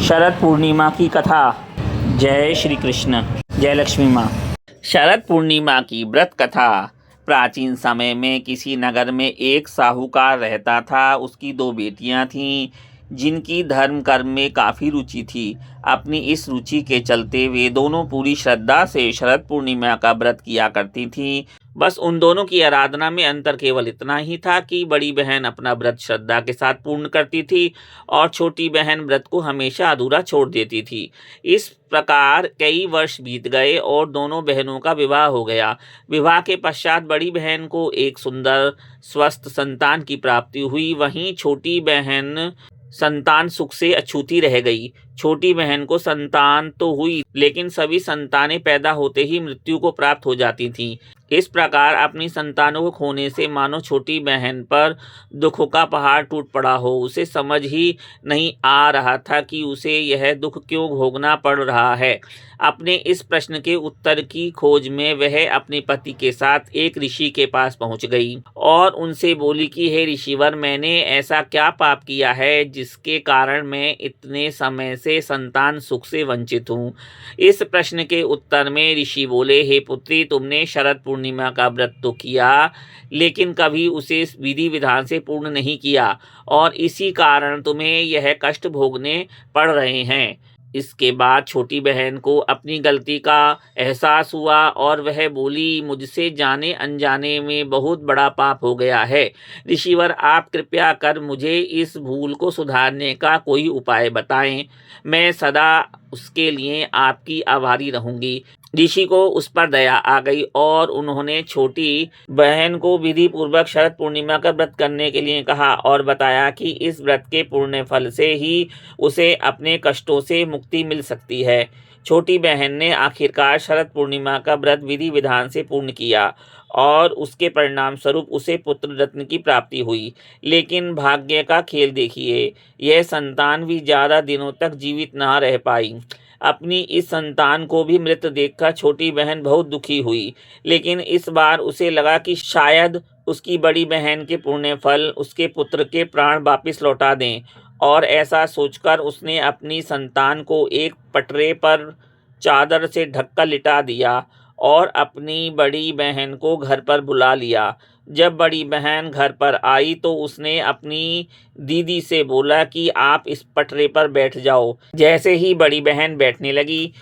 शरद पूर्णिमा की कथा। जय श्री कृष्ण। जय लक्ष्मी माँ। शरद पूर्णिमा की व्रत कथा। प्राचीन समय में किसी नगर में एक साहूकार रहता था। उसकी 2 बेटियां थीं जिनकी धर्म कर्म में काफ़ी रुचि थी। अपनी इस रुचि के चलते वे दोनों पूरी श्रद्धा से शरद पूर्णिमा का व्रत किया करती थीं। बस उन दोनों की आराधना में अंतर केवल इतना ही था कि बड़ी बहन अपना व्रत श्रद्धा के साथ पूर्ण करती थी और छोटी बहन व्रत को हमेशा अधूरा छोड़ देती थी। इस प्रकार कई वर्ष बीत गए और दोनों बहनों का विवाह हो गया। विवाह के पश्चात बड़ी बहन को एक सुंदर स्वस्थ संतान की प्राप्ति हुई, वहीं छोटी बहन संतान सुख से अछूती रह गई। छोटी बहन को संतान तो हुई, लेकिन सभी संतानें पैदा होते ही मृत्यु को प्राप्त हो जाती थीं। इस प्रकार अपनी संतानों को खोने से मानो छोटी बहन पर दुख का पहाड़ टूट पड़ा हो। उसे समझ ही नहीं आ रहा था कि उसे यह दुख क्यों भोगना पड़ रहा है। अपने इस प्रश्न के उत्तर की खोज में वह अपने पति के साथ एक ऋषि के पास पहुंच गई और उनसे बोली कि हे ऋषिवर, मैंने ऐसा क्या पाप किया है जिसके कारण मैं इतने समय से संतान सुख से वंचित हूँ। इस प्रश्न के उत्तर में ऋषि बोले, हे पुत्री, तुमने शरद पूर्णिमा का व्रत तो किया, लेकिन कभी उसे विधि विधान से पूर्ण नहीं किया और इसी कारण तुम्हें यह कष्ट भोगने पड़ रहे हैं। इसके बाद छोटी बहन को अपनी गलती का एहसास हुआ और वह बोली, मुझसे जाने अनजाने में बहुत बड़ा पाप हो गया है। ऋषिवर, आप कृपया कर मुझे इस भूल को सुधारने का कोई उपाय बताएं। मैं सदा उसके लिए आपकी आभारी रहूंगी। ऋषि को उस पर दया आ गई और उन्होंने छोटी बहन को विधि पूर्वक शरद पूर्णिमा का व्रत करने के लिए कहा और बताया कि इस व्रत के पूर्ण फल से ही उसे अपने कष्टों से मुक्ति मिल सकती है। छोटी बहन ने आखिरकार शरद पूर्णिमा का व्रत विधि विधान से पूर्ण किया और उसके परिणाम स्वरूप उसे पुत्र रत्न की प्राप्ति हुई। लेकिन भाग्य का खेल देखिए, यह संतान भी ज़्यादा दिनों तक जीवित न रह पाई। अपनी इस संतान को भी मृत देखकर छोटी बहन बहुत दुखी हुई, लेकिन इस बार उसे लगा कि शायद उसकी बड़ी बहन के पुण्य फल उसके पुत्र के प्राण वापिस लौटा दें, और ऐसा सोचकर उसने अपनी संतान को एक पटरे पर चादर से ढककर लिटा दिया और अपनी बड़ी बहन को घर पर बुला लिया। जब बड़ी बहन घर पर आई तो उसने अपनी दीदी से बोला कि आप इस पटरे पर बैठ जाओ। जैसे ही बड़ी बहन बैठने लगी,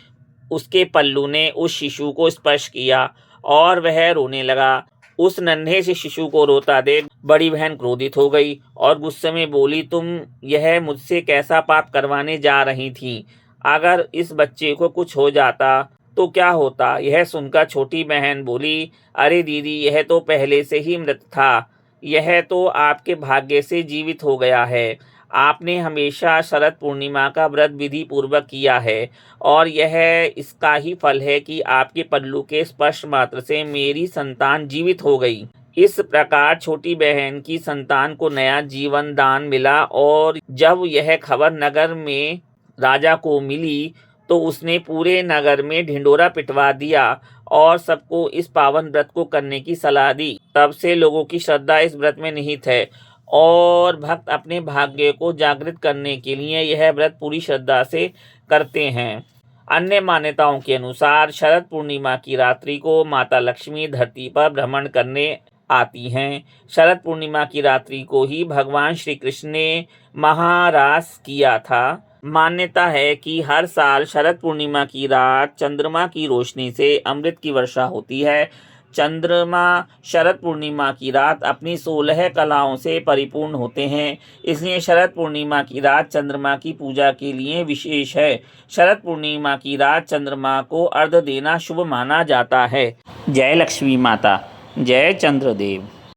उसके पल्लू ने उस शिशु को स्पर्श किया और वह रोने लगा। उस नन्हे से शिशु को रोता देख बड़ी बहन क्रोधित हो गई और गुस्से में बोली, तुम यह मुझसे कैसा पाप करवाने जा रही थी? अगर इस बच्चे को कुछ हो जाता तो क्या होता? यह सुनकर छोटी बहन बोली, अरे दीदी, यह तो पहले से ही मृत था। यह तो आपके भाग्य से जीवित हो गया है। आपने हमेशा शरद पूर्णिमा का व्रत विधि पूर्वक किया है और यह इसका ही फल है कि आपके पल्लू के स्पर्श मात्र से मेरी संतान जीवित हो गई। इस प्रकार छोटी बहन की संतान को नया जीवन दान मिला और जब यह खबर नगर में राजा को मिली तो उसने पूरे नगर में ढिंढोरा पिटवा दिया और सबको इस पावन व्रत को करने की सलाह दी। तब से लोगों की श्रद्धा इस व्रत में निहित है और भक्त अपने भाग्य को जागृत करने के लिए यह व्रत पूरी श्रद्धा से करते हैं। अन्य मान्यताओं के अनुसार शरद पूर्णिमा की रात्रि को माता लक्ष्मी धरती पर भ्रमण करने आती हैं। शरद पूर्णिमा की रात्रि को ही भगवान श्री कृष्ण ने महारास किया था। मान्यता है कि हर साल शरद पूर्णिमा की रात चंद्रमा की रोशनी से अमृत की वर्षा होती है। चंद्रमा शरद पूर्णिमा की रात अपनी 16 कलाओं से परिपूर्ण होते हैं, इसलिए शरद पूर्णिमा की रात चंद्रमा की पूजा के लिए विशेष है। शरद पूर्णिमा की रात चंद्रमा को अर्घ्य देना शुभ माना जाता है। जय लक्ष्मी माता। जय चंद्रदेव।